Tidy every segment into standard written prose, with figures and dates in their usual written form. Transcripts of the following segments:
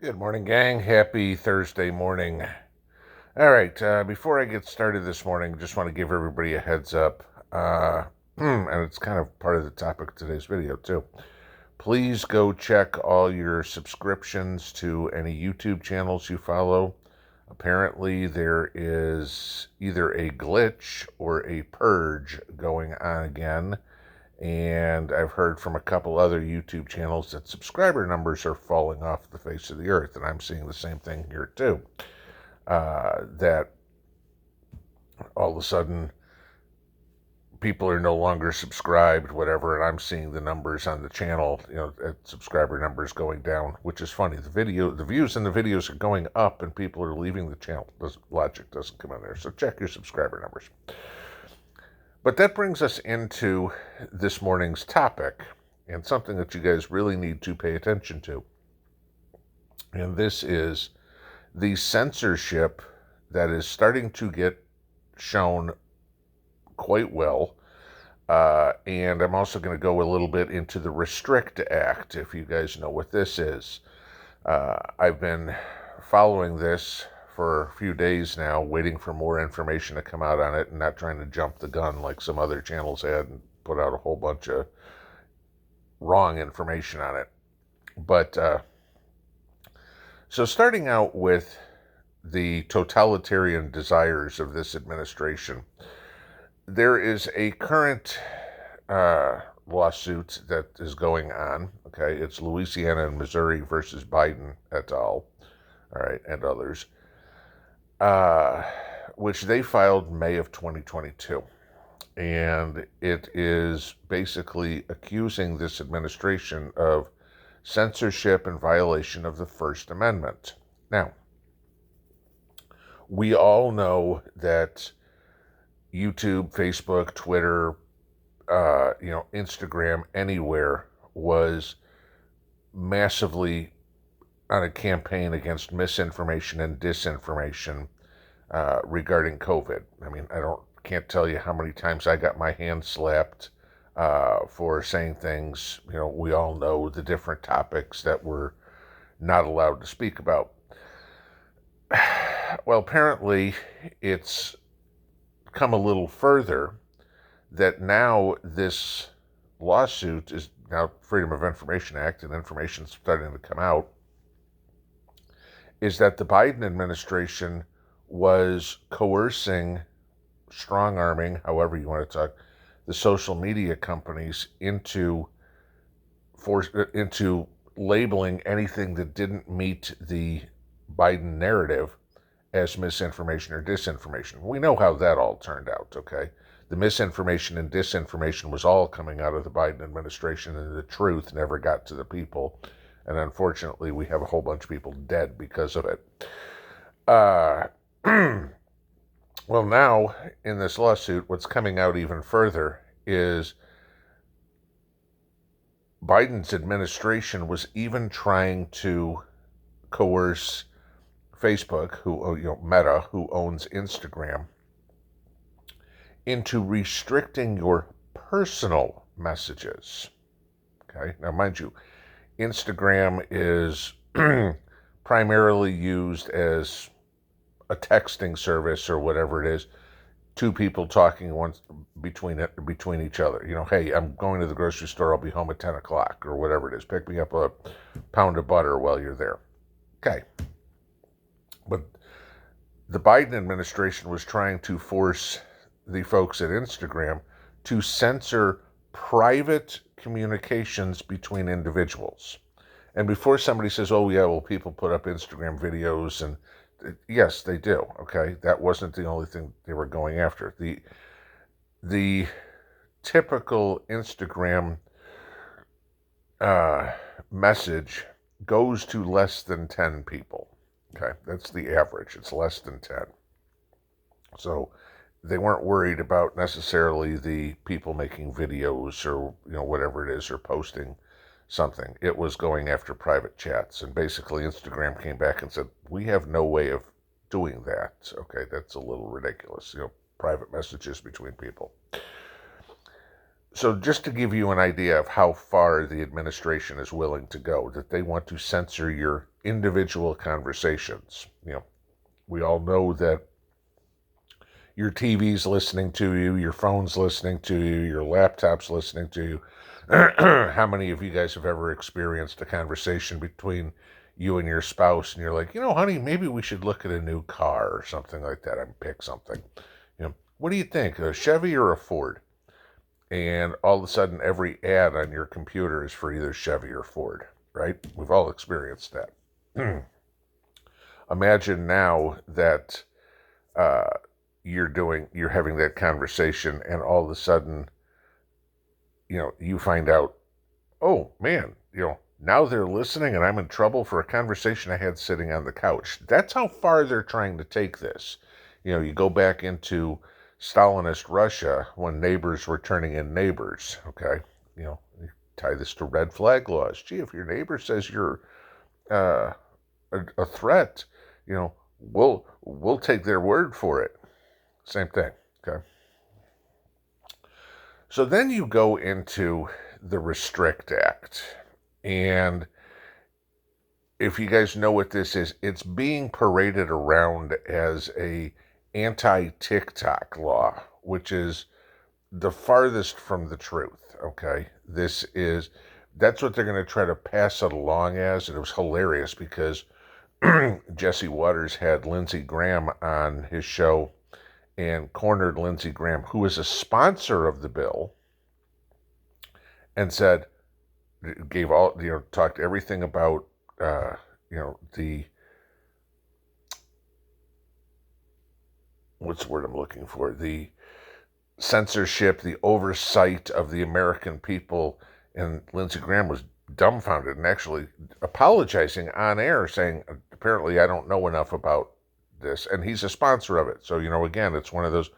Good morning, gang. Happy Thursday morning. All right, before I get started this morning, just want to give everybody a heads up, and it's kind of part of the topic of today's video, too. Please go check all your subscriptions to any YouTube channels you follow. Apparently, there is either a glitch or a purge going on again. And I've heard from a couple other YouTube channels that subscriber numbers are falling off the face of the earth, and I'm seeing the same thing here too. That all of a sudden people are no longer subscribed, whatever, and I'm seeing the numbers on the channel, subscriber numbers going down, which is funny. The views in the videos are going up, and people are leaving the channel. Logic doesn't come in there, so check your subscriber numbers. But that brings us into this morning's topic, and something that you guys really need to pay attention to. And this is the censorship that is starting to get shown quite well. And I'm also going to go a little bit into the Restrict Act, if you guys know what this is. I've been following this for a few days now, waiting for more information to come out on it and not trying to jump the gun like some other channels had and put out a whole bunch of wrong information on it. But so starting out with the totalitarian desires of this administration, there is a current lawsuit that is going on. Okay, it's Louisiana and Missouri versus Biden et al. All right, and others, which they filed May of 2022. And it is basically accusing this administration of censorship and violation of the First Amendment. Now, we all know that YouTube, Facebook, Twitter, Instagram, anywhere was massively on a campaign against misinformation and disinformation regarding COVID. I mean, can't tell you how many times I got my hand slapped for saying things. We all know the different topics that we're not allowed to speak about. Well, apparently it's come a little further that now this lawsuit is now Freedom of Information Act, and information's starting to come out, is that the Biden administration was coercing, strong-arming, however you want to talk, the social media companies into labeling anything that didn't meet the Biden narrative as misinformation or disinformation. We know how that all turned out, okay? The misinformation and disinformation was all coming out of the Biden administration, and the truth never got to the people. And unfortunately, we have a whole bunch of people dead because of it. Well, now, in this lawsuit, what's coming out even further is Biden's administration was even trying to coerce Facebook, Meta, who owns Instagram, into restricting your personal messages. Okay, now mind you, Instagram is primarily used as a texting service or whatever it is, two people talking between each other. Hey, I'm going to the grocery store, I'll be home at 10 o'clock or whatever it is. Pick me up a pound of butter while you're there. Okay. But the Biden administration was trying to force the folks at Instagram to censor private communications between individuals. And before somebody says, oh yeah, well, people put up Instagram videos, and yes, they do, okay? That wasn't the only thing they were going after. The typical Instagram message goes to less than 10 people, okay? That's the average. It's less than 10. So they weren't worried about necessarily the people making videos or, whatever it is, or posting something. It was going after private chats. And basically Instagram came back and said, we have no way of doing that. Okay, that's a little ridiculous. Private messages between people. So just to give you an idea of how far the administration is willing to go, that they want to censor your individual conversations. We all know that your TV's listening to you, your phone's listening to you, your laptop's listening to you. How many of you guys have ever experienced a conversation between you and your spouse and you're like, honey, maybe we should look at a new car or something like that and pick something. What do you think, a Chevy or a Ford? And all of a sudden every ad on your computer is for either Chevy or Ford, right? We've all experienced that. Imagine now that you're having that conversation and all of a sudden, you find out, oh man, now they're listening and I'm in trouble for a conversation I had sitting on the couch. That's how far they're trying to take this. You go back into Stalinist Russia when neighbors were turning in neighbors, okay? You tie this to red flag laws. Gee, if your neighbor says you're uh, a threat, we'll take their word for it. Same thing, okay? So then you go into the Restrict Act. And if you guys know what this is, it's being paraded around as a anti-TikTok law, which is the farthest from the truth, okay? That's what they're going to try to pass it along as, and it was hilarious because Jesse Waters had Lindsey Graham on his show and cornered Lindsey Graham, who is a sponsor of the bill, and said, talked everything about, the, what's the word I'm looking for? The censorship, the oversight of the American people. And Lindsey Graham was dumbfounded and actually apologizing on air, saying, apparently I don't know enough about this. And he's a sponsor of it. So, again, it's one of those,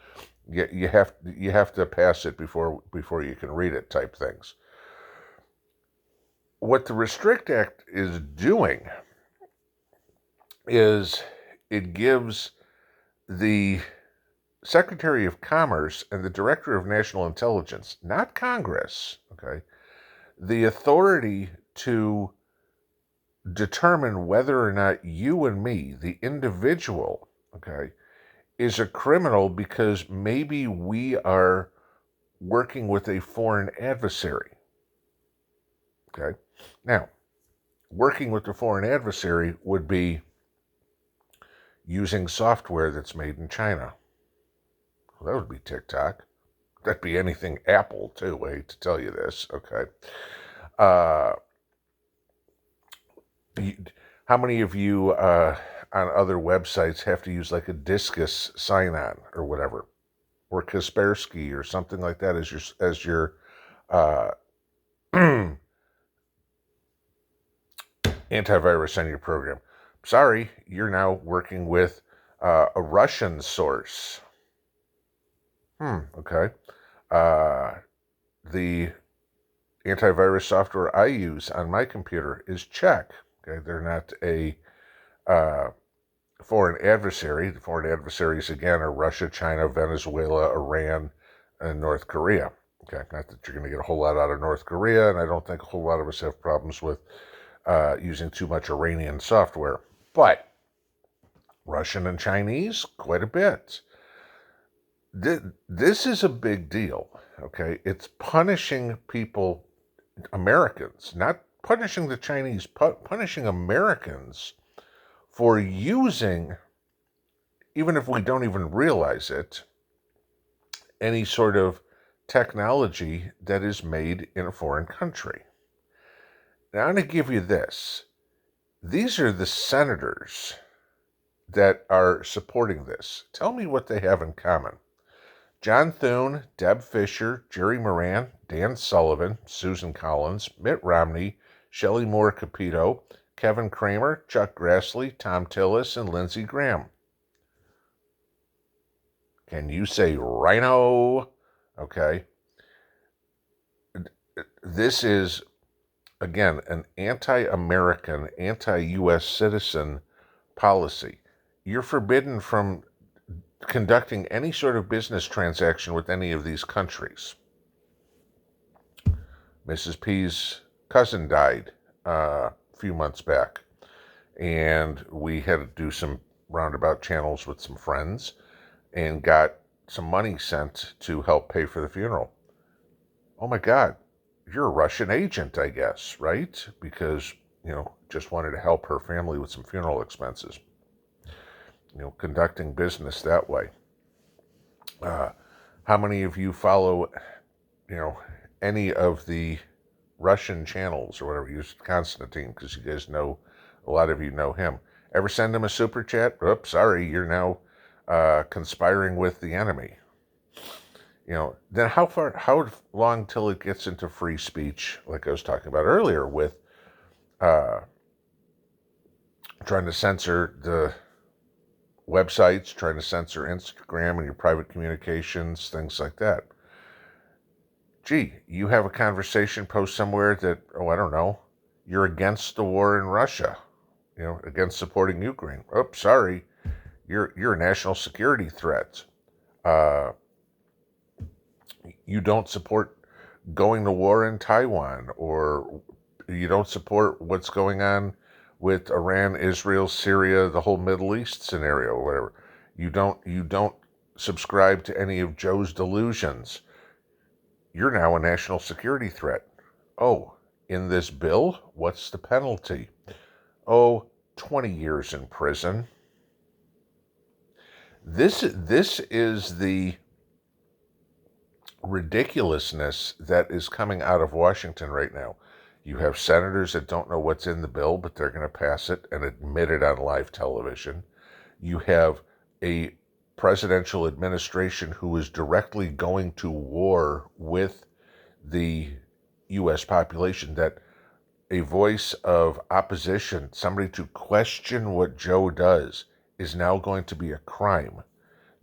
you have to pass it before you can read it type things. What the Restrict Act is doing is it gives the Secretary of Commerce and the Director of National Intelligence, not Congress, okay, the authority to determine whether or not you and me, the individual, okay, is a criminal because maybe we are working with a foreign adversary. Okay? Now, working with the foreign adversary would be using software that's made in China. Well, that would be TikTok. That'd be anything Apple, too. I hate to tell you this, okay? How many of you on other websites have to use like a Discus sign-on or whatever, or Kaspersky or something like that as your antivirus on your program? Sorry, you're now working with a Russian source. Okay. The antivirus software I use on my computer is Czech. Okay, they're not a foreign adversary. The foreign adversaries, again, are Russia, China, Venezuela, Iran, and North Korea. Okay, not that you're going to get a whole lot out of North Korea, and I don't think a whole lot of us have problems with using too much Iranian software. But Russian and Chinese, quite a bit. This is a big deal, okay? It's punishing people, Americans, not punishing the Chinese, punishing Americans for using, even if we don't even realize it, any sort of technology that is made in a foreign country. Now, I'm going to give you this. These are the senators that are supporting this. Tell me what they have in common. John Thune, Deb Fischer, Jerry Moran, Dan Sullivan, Susan Collins, Mitt Romney, Shelley Moore Capito, Kevin Kramer, Chuck Grassley, Tom Tillis, and Lindsey Graham. Can you say rhino? Okay. This is, again, an anti-American, anti-U.S. citizen policy. You're forbidden from conducting any sort of business transaction with any of these countries. Mrs. P's cousin died a few months back, and we had to do some roundabout channels with some friends and got some money sent to help pay for the funeral. Oh my God, you're a Russian agent, I guess, right? Because, just wanted to help her family with some funeral expenses. Conducting business that way. How many of you follow, any of the Russian channels or whatever? Use Constantine, because you guys know, a lot of you know him. Ever send him a super chat? Oops, sorry, you're now conspiring with the enemy. Then how long till it gets into free speech, like I was talking about earlier, with trying to censor the websites, trying to censor Instagram and your private communications, things like that. Gee, you have a conversation post somewhere that, I don't know, you're against the war in Russia, against supporting Ukraine. Oops, sorry, you're a national security threat. You don't support going to war in Taiwan, or you don't support what's going on with Iran, Israel, Syria, the whole Middle East scenario, or whatever. You don't subscribe to any of Joe's delusions. You're now a national security threat. Oh, in this bill, what's the penalty? Oh, 20 years in prison. This is the ridiculousness that is coming out of Washington right now. You have senators that don't know what's in the bill, but they're going to pass it and admit it on live television. You have a presidential administration who is directly going to war with the U.S. population, that a voice of opposition, somebody to question what Joe does, is now going to be a crime.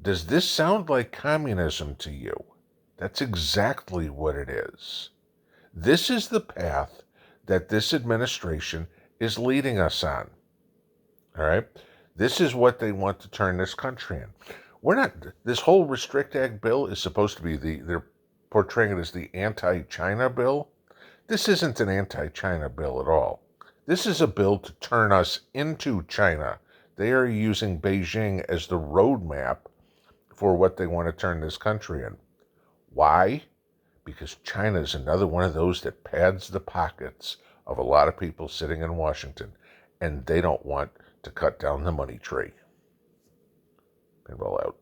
Does this sound like communism to you? That's exactly what it is. This is the path that this administration is leading us on. All right? This is what they want to turn this country in. This whole Restrict Ag bill is supposed to be they're portraying it as the anti-China bill. This isn't an anti-China bill at all. This is a bill to turn us into China. They are using Beijing as the roadmap for what they want to turn this country in. Why? Because China is another one of those that pads the pockets of a lot of people sitting in Washington, and they don't want to cut down the money tree. Pinball out.